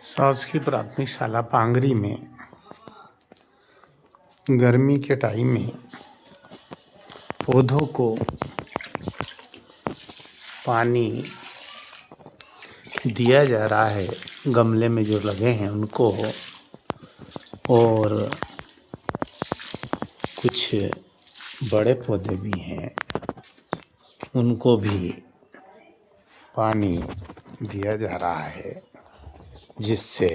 शासकीय प्राथमिक शाला पांगरी में गर्मी के टाइम में पौधों को पानी दिया जा रहा है। गमले में जो लगे हैं उनको, और कुछ बड़े पौधे भी हैं उनको भी पानी दिया जा रहा है, जिससे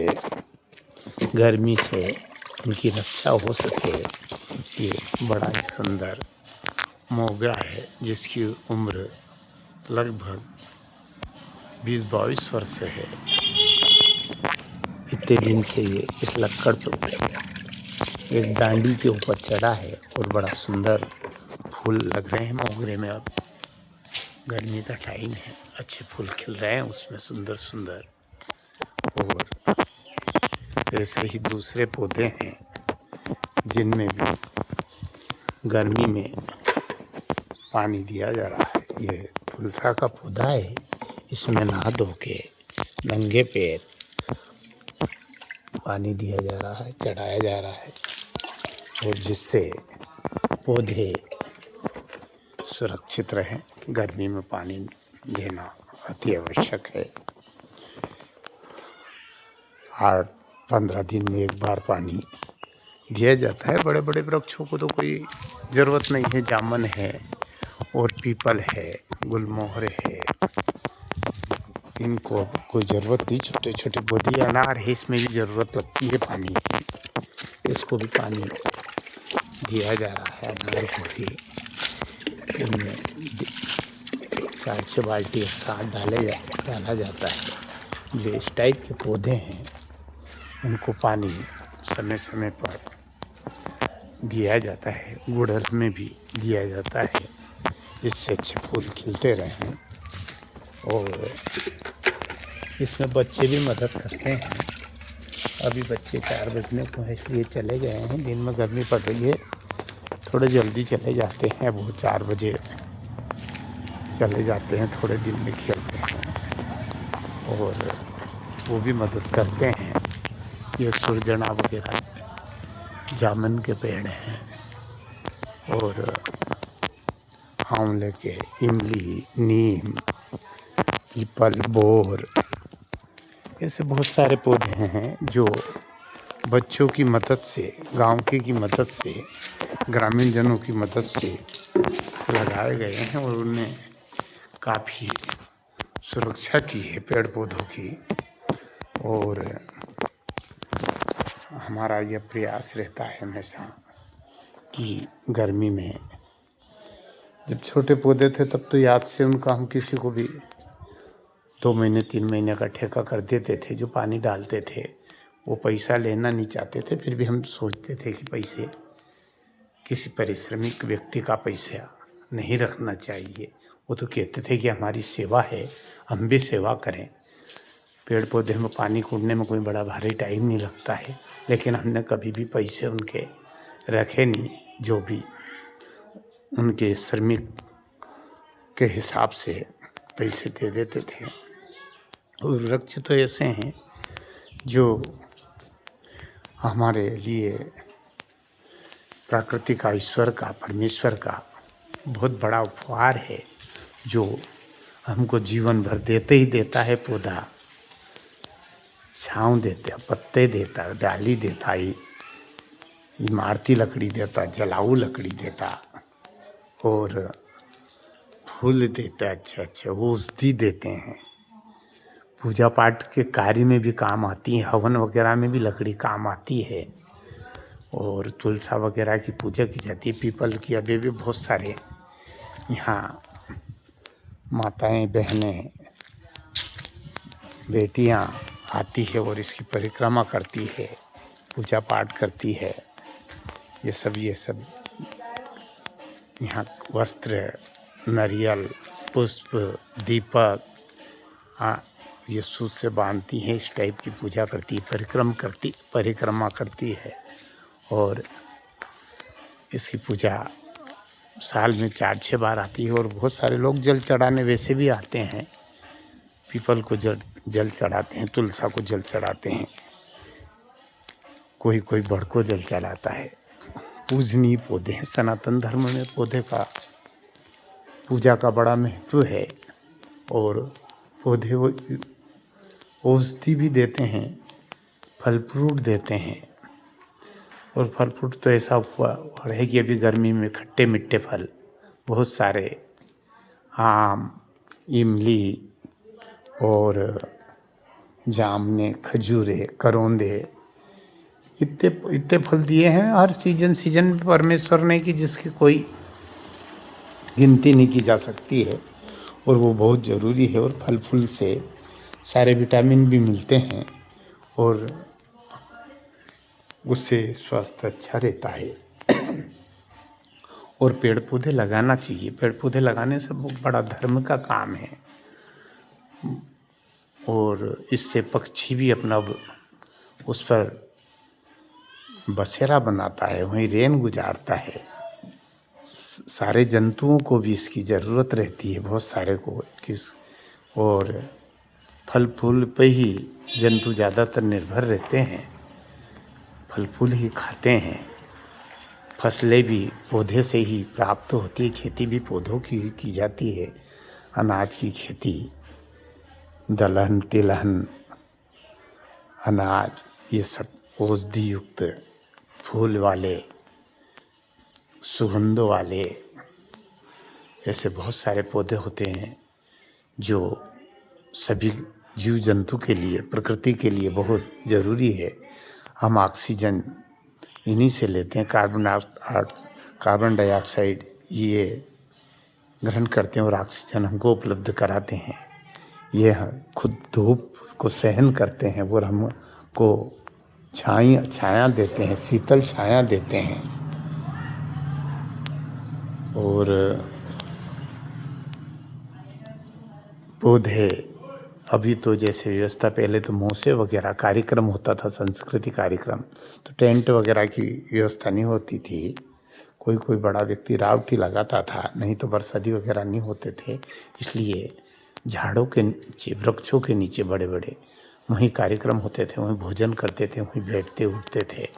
गर्मी से उनकी रक्षा हो सके। ये बड़ा ही सुंदर मोगरा है जिसकी उम्र लगभग 20-22 वर्ष है। इतने दिन से ये इस लक्कड़ पर एक डांडी के ऊपर चढ़ा है और बड़ा सुंदर फूल लग रहे हैं मोगरे में। अब गर्मी का टाइम है, अच्छे फूल खिल रहे हैं उसमें सुंदर सुंदर। और ऐसे ही दूसरे पौधे हैं जिनमें भी गर्मी में पानी दिया जा रहा है। ये तुलसा का पौधा है, इसमें नहा धो के नंगे पैर पानी दिया जा रहा है, चढ़ाया जा रहा है, और जिससे पौधे सुरक्षित रहें। गर्मी में पानी देना अति आवश्यक है। 8-15 दिन में एक बार पानी दिया जाता है। बड़े बड़े वृक्षों को तो कोई ज़रूरत नहीं है, जामुन है और पीपल है, गुलमोहर है, इनको अब कोई ज़रूरत नहीं। छोटे छोटे पौधे, अनार है, इसमें भी ज़रूरत लगती है पानी की, इसको भी पानी दिया जा रहा है। अनार को भी इनमें 4-6 बाल्टी एक साथ डाला जाता है। जो इस टाइप के पौधे हैं उनको पानी समय समय पर दिया जाता है। गुड़हल में भी दिया जाता है, जिससे अच्छे फूल खिलते रहें। और इसमें बच्चे भी मदद करते हैं। अभी बच्चे 4 बजने को है इसलिए चले गए हैं। दिन में गर्मी पड़ रही है, थोड़े जल्दी चले जाते हैं। वो 4 बजे चले जाते हैं, थोड़े दिन में खेलते हैं और वो भी मदद करते हैं। ये सुरजना वगैरह जामुन के पेड़ हैं, और आंवले के, इमली, नीम, पीपल, बोर, ऐसे बहुत सारे पौधे हैं जो बच्चों की मदद से, गांव की मदद से, ग्रामीण जनों की मदद से लगाए गए हैं, और उन्हें काफ़ी सुरक्षा की है पेड़ पौधों की। और हमारा यह प्रयास रहता है हमेशा कि गर्मी में, जब छोटे पौधे थे तब तो याद से उनका हम किसी को भी 2 महीने 3 महीने का ठेका कर देते थे। जो पानी डालते थे वो पैसा लेना नहीं चाहते थे, फिर भी हम सोचते थे कि पैसे किसी परिश्रमिक व्यक्ति का पैसा नहीं रखना चाहिए। वो तो कहते थे कि हमारी सेवा है, हम भी सेवा करें। पेड़ पौधे में पानी कूदने में कोई बड़ा भारी टाइम नहीं लगता है, लेकिन हमने कभी भी पैसे उनके रखे नहीं। जो भी उनके श्रमिक के हिसाब से पैसे दे देते थे। और वृक्ष तो ऐसे हैं जो हमारे लिए प्रकृति का, ईश्वर का, परमेश्वर का बहुत बड़ा उपहार है, जो हमको जीवन भर देते ही देता है। पौधा छाँव देता, पत्ते देता, डाली देता, इमारती लकड़ी देता, जलाऊ लकड़ी देता, और फूल देता, अच्छे औषधि देते हैं। पूजा पाठ के कार्य में भी काम आती है, हवन वगैरह में भी लकड़ी काम आती है। और तुलसा वगैरह की पूजा की जाती है, पीपल की। अभी भी बहुत सारे यहाँ माताएं, बहनें, बेटियाँ आती है और इसकी परिक्रमा करती है, पूजा पाठ करती है। ये सब यहाँ वस्त्र, नारियल, पुष्प, दीपक ये सूत से बांधती हैं। इस टाइप की पूजा करती है, परिक्रमा करती है। और इसकी पूजा साल में 4-6 बार आती है। और बहुत सारे लोग जल चढ़ाने वैसे भी आते हैं। पीपल को जल जल चढ़ाते हैं, तुलसा को जल चढ़ाते हैं, कोई कोई बड़ को जल चढ़ाता है। पूजनीय पौधे हैं। सनातन धर्म में पौधे का पूजा का बड़ा महत्व है और पौधे वो औषधि भी देते हैं, फल फ्रूट देते हैं। और फल फ्रूट तो ऐसा हुआ है कि अभी गर्मी में खट्टे मीठे फल बहुत सारे, आम, इमली और जामुने, खजूरे, करौंदे, इतने इतने फल दिए हैं हर सीजन में परमेश्वर ने कि जिसकी कोई गिनती नहीं की जा सकती है। और वो बहुत ज़रूरी है। और फल फूल से सारे विटामिन भी मिलते हैं और उससे स्वास्थ्य अच्छा रहता है। और पेड़ पौधे लगाना चाहिए। पेड़ पौधे लगाने से बहुत बड़ा धर्म का काम है। और इससे पक्षी भी अपना उस पर बसेरा बनाता है, वहीं रेन गुजारता है। सारे जंतुओं को भी इसकी ज़रूरत रहती है, बहुत सारे को और फल फूल पे ही जंतु ज़्यादातर निर्भर रहते हैं, फल फूल ही खाते हैं। फसलें भी पौधे से ही प्राप्त होती है, खेती भी पौधों की जाती है। अनाज की खेती, दलहन, तिलहन, अनाज, ये सब औषधि युक्त फूल वाले, सुगंध वाले, ऐसे बहुत सारे पौधे होते हैं जो सभी जीव जंतु के लिए, प्रकृति के लिए बहुत ज़रूरी है। हम ऑक्सीजन इन्हीं से लेते हैं, कार्बन डाइऑक्साइड ये ग्रहण करते हैं और ऑक्सीजन हमको उपलब्ध कराते हैं। ये खुद धूप को सहन करते हैं और हमको छाया देते हैं, शीतल छाया देते हैं। और पौधे अभी तो जैसे व्यवस्था, पहले तो मौसे वगैरह कार्यक्रम होता था, संस्कृति कार्यक्रम, तो टेंट वगैरह की व्यवस्था नहीं होती थी। कोई कोई बड़ा व्यक्ति रावटी लगाता था, नहीं तो बरसाती वगैरह नहीं होते थे। इसलिए झाड़ों के नीचे, वृक्षों के नीचे बड़े बड़े वहीं कार्यक्रम होते थे, वहीं भोजन करते थे, वहीं बैठते उठते थे।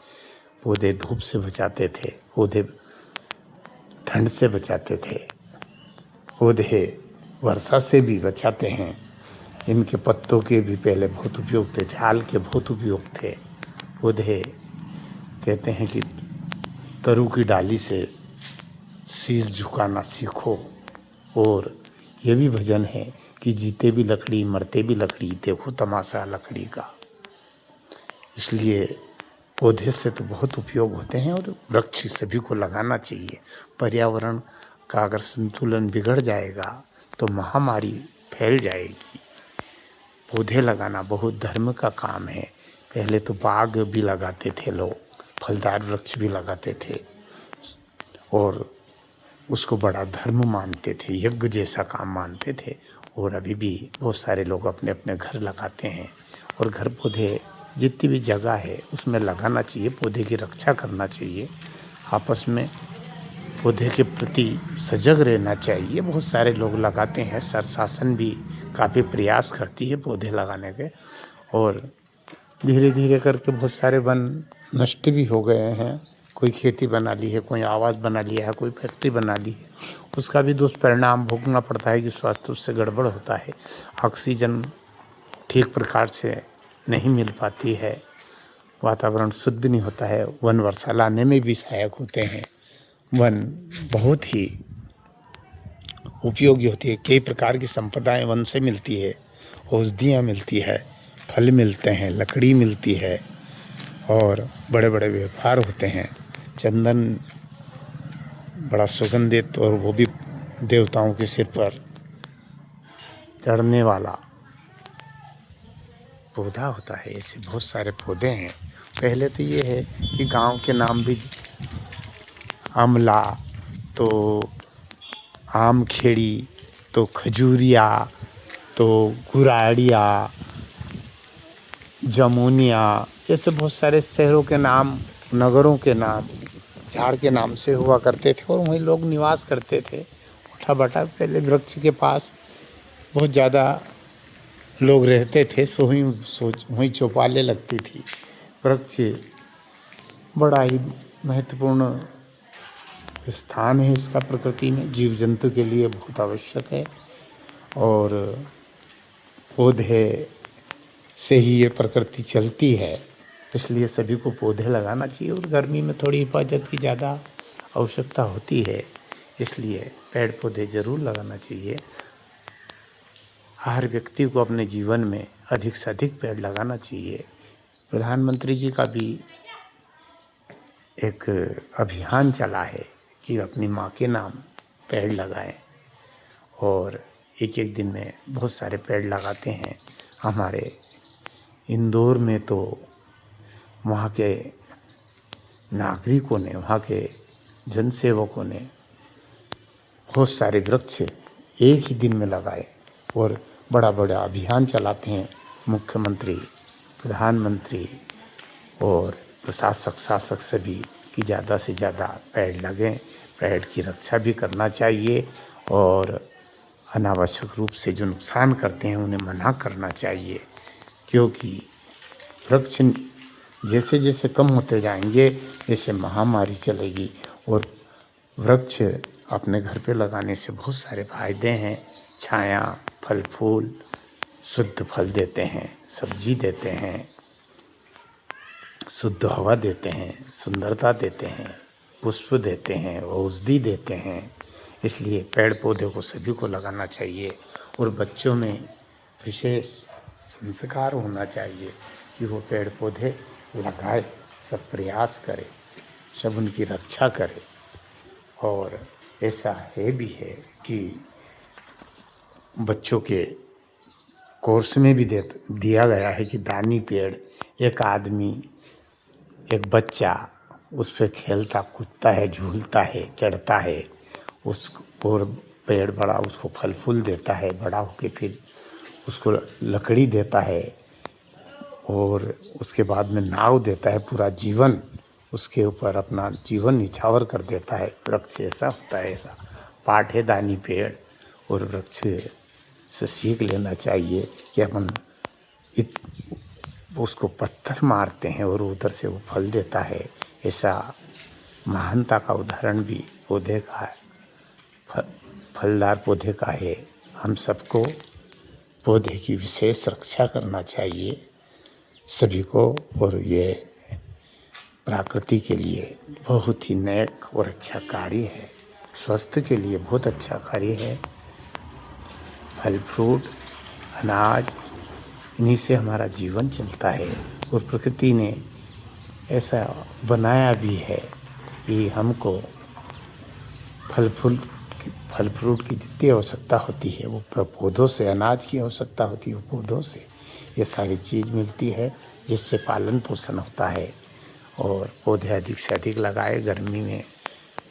पौधे धूप से बचाते थे, पौधे ठंड से बचाते थे, पौधे वर्षा से भी बचाते हैं। इनके पत्तों के भी पहले बहुत उपयोग थे, छाल के बहुत उपयोग थे। पौधे कहते हैं कि तरु की डाली से शीश झुकाना सीखो। और ये भी भजन है कि जीते भी लकड़ी, मरते भी लकड़ी, देखो तमाशा लकड़ी का। इसलिए पौधे से तो बहुत उपयोग होते हैं और वृक्ष सभी को लगाना चाहिए। पर्यावरण का अगर संतुलन बिगड़ जाएगा तो महामारी फैल जाएगी। पौधे लगाना बहुत धर्म का काम है। पहले तो बाग भी लगाते थे लोग, फलदार वृक्ष भी लगाते थे और उसको बड़ा धर्म मानते थे, यज्ञ जैसा काम मानते थे। और अभी भी बहुत सारे लोग अपने अपने घर लगाते हैं। और घर पौधे जितनी भी जगह है उसमें लगाना चाहिए, पौधे की रक्षा करना चाहिए। आपस में पौधे के प्रति सजग रहना चाहिए। बहुत सारे लोग लगाते हैं, शासन भी काफ़ी प्रयास करती है पौधे लगाने के। और धीरे धीरे करके बहुत सारे वन नष्ट भी हो गए हैं। कोई खेती बना ली है, कोई आवास बना लिया है, कोई फैक्ट्री बना ली है, उसका भी दुष्परिणाम भोगना पड़ता है कि स्वास्थ्य उससे गड़बड़ होता है। ऑक्सीजन ठीक प्रकार से नहीं मिल पाती है, वातावरण शुद्ध नहीं होता है। वन वर्षा लाने में भी सहायक होते हैं। वन बहुत ही उपयोगी होती है। कई प्रकार की संपदाएं वन से मिलती है, औषधियाँ मिलती है, फल मिलते हैं, लकड़ी मिलती है और बड़े बड़े व्यापार होते हैं। चंदन बड़ा सुगंधित और वो भी देवताओं के सिर पर चढ़ने वाला पौधा होता है। ऐसे बहुत सारे पौधे हैं। पहले तो ये है कि गांव के नाम भी आमला, तो आम खेड़ी, तो खजूरिया, तो गुराड़िया, जमुनिया, ऐसे बहुत सारे शहरों के नाम, नगरों के नाम झाड़ के नाम से हुआ करते थे और वहीं लोग निवास करते थे। उठा बटा पहले वृक्ष के पास बहुत ज़्यादा लोग रहते थे सो वहीं चौपालें लगती थी। वृक्ष बड़ा ही महत्वपूर्ण स्थान है इसका प्रकृति में, जीव जंतु के लिए बहुत आवश्यक है। और पौधे से ही ये प्रकृति चलती है, इसलिए सभी को पौधे लगाना चाहिए। और गर्मी में थोड़ी हिफाजत की ज़्यादा आवश्यकता होती है, इसलिए पेड़ पौधे ज़रूर लगाना चाहिए। हर व्यक्ति को अपने जीवन में अधिक से अधिक पेड़ लगाना चाहिए। प्रधानमंत्री जी का भी एक अभियान चला है कि अपनी माँ के नाम पेड़ लगाएं, और एक एक दिन में बहुत सारे पेड़ लगाते हैं। हमारे इंदौर में तो वहाँ के नागरिकों ने, वहाँ के जनसेवकों ने बहुत सारे वृक्ष एक ही दिन में लगाए और बड़ा बड़ा अभियान चलाते हैं। मुख्यमंत्री, प्रधानमंत्री और प्रशासक, शासक सभी कि ज़्यादा से ज़्यादा पेड़ लगें। पेड़ की रक्षा भी करना चाहिए और अनावश्यक रूप से जो नुकसान करते हैं उन्हें मना करना चाहिए, क्योंकि वृक्ष जैसे जैसे कम होते जाएंगे जैसे महामारी चलेगी। और वृक्ष अपने घर पे लगाने से बहुत सारे फायदे हैं। छाया, फल फूल, शुद्ध फल देते हैं, सब्जी देते हैं, शुद्ध हवा देते हैं, सुंदरता देते हैं, पुष्प देते हैं, औषधि देते हैं। इसलिए पेड़ पौधे को सभी को लगाना चाहिए और बच्चों में विशेष संस्कार होना चाहिए कि वो पेड़ पौधे लगाए, सब प्रयास करें, सब उनकी रक्षा करें। और ऐसा है भी है कि बच्चों के कोर्स में भी दिया गया है कि दानी पेड़, एक आदमी, एक बच्चा उस पे खेलता कूदता है, झूलता है, चढ़ता है, उस और पेड़ बड़ा उसको फल फूल देता है, बड़ा होके फिर उसको लकड़ी देता है और उसके बाद में नाव देता है। पूरा जीवन उसके ऊपर अपना जीवन निछावर कर देता है। वृक्ष ऐसा होता है, ऐसा पाठ है दानी पेड़। और वृक्ष से सीख लेना चाहिए कि अपन उसको पत्थर मारते हैं और उधर से वो फल देता है। ऐसा महानता का उदाहरण भी पौधे का है, फलदार पौधे का है। हम सबको पौधे की विशेष रक्षा करना चाहिए सभी को। और ये प्रकृति के लिए बहुत ही नेक और अच्छा कार्य है, स्वास्थ्य के लिए बहुत अच्छा कार्य है। फल फ्रूट, अनाज, इन्हीं से हमारा जीवन चलता है। और प्रकृति ने ऐसा बनाया भी है कि हमको फल फ्रूट की जितनी आवश्यकता होती है वो पौधों से, अनाज की आवश्यकता होती है वो पौधों से, ये सारी चीज़ मिलती है जिससे पालन पोषण होता है। और पौधे अधिक से अधिक लगाए। गर्मी में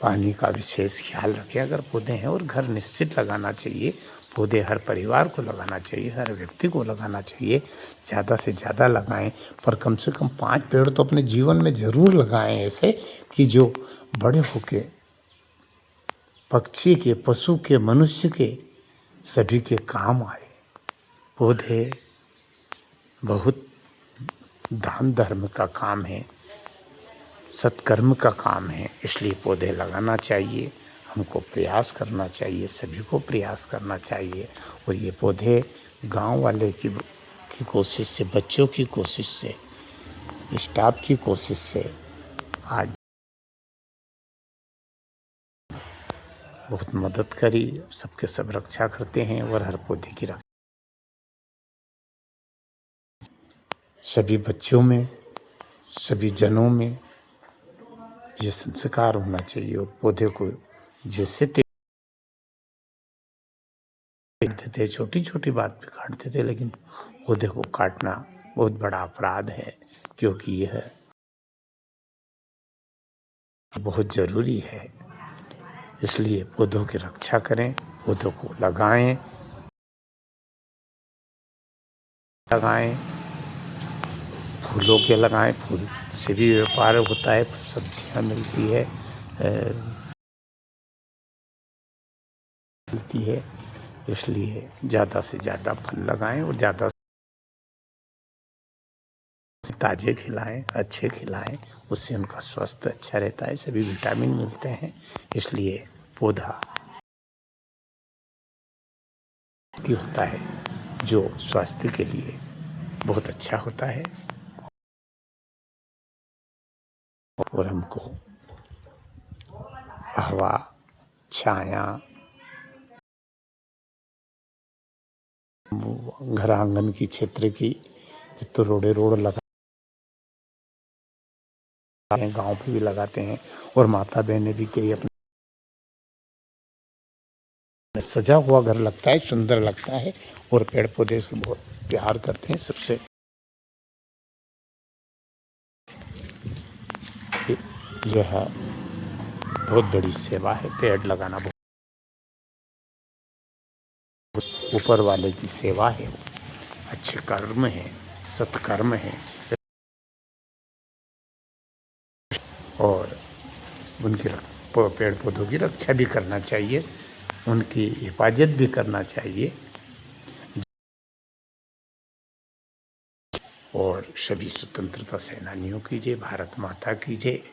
पानी का विशेष ख्याल रखें अगर पौधे हैं, और घर निश्चित लगाना चाहिए। पौधे हर परिवार को लगाना चाहिए, हर व्यक्ति को लगाना चाहिए। ज़्यादा से ज़्यादा लगाएं, पर कम से कम 5 पेड़ तो अपने जीवन में ज़रूर लगाएं, ऐसे कि जो बड़े होके पक्षी के, पशु के, मनुष्य के, सभी के काम आए। पौधे बहुत दान धर्म का काम है, सत्कर्म का काम है, इसलिए पौधे लगाना चाहिए। हमको प्रयास करना चाहिए, सभी को प्रयास करना चाहिए। और ये पौधे गांव वाले की कोशिश से, बच्चों की कोशिश से, स्टाफ की कोशिश से आज बहुत मदद करी। सबके सब रक्षा करते हैं और हर पौधे की रक्षा सभी बच्चों में, सभी जनों में ये संस्कार होना चाहिए। और पौधे को जैसे देखते थे, छोटी छोटी बात पे काटते थे, लेकिन पौधे को काटना बहुत बड़ा अपराध है, क्योंकि यह बहुत ज़रूरी है। इसलिए पौधों की रक्षा करें, पौधों को लगाएं, फूलों के लगाएं। फूल से भी व्यापार होता है, सब्जियां मिलती है, इसलिए ज़्यादा से ज़्यादा फल लगाएं और ज़्यादा ताज़े खिलाएं, अच्छे खिलाएं, उससे उनका स्वास्थ्य अच्छा रहता है, सभी विटामिन मिलते हैं। इसलिए पौधा होता है जो स्वास्थ्य के लिए बहुत अच्छा होता है और हमको हवा, छाया, घर आंगन की क्षेत्र की, जब तो रोड लगा हैं, गांव पे भी लगाते हैं और माता बहनें भी कई अपने सजा हुआ घर लगता है, सुंदर लगता है और पेड़ पौधे से बहुत प्यार करते हैं। सबसे यह बहुत बड़ी सेवा है, पेड़ लगाना बहुत ऊपर वाले की सेवा है, अच्छे कर्म है, सत्कर्म है और उनकी पेड़ पौधों की रक्षा भी करना चाहिए, उनकी हिफाजत भी करना चाहिए और सभी स्वतंत्रता सेनानियों की जय, भारत माता की जय।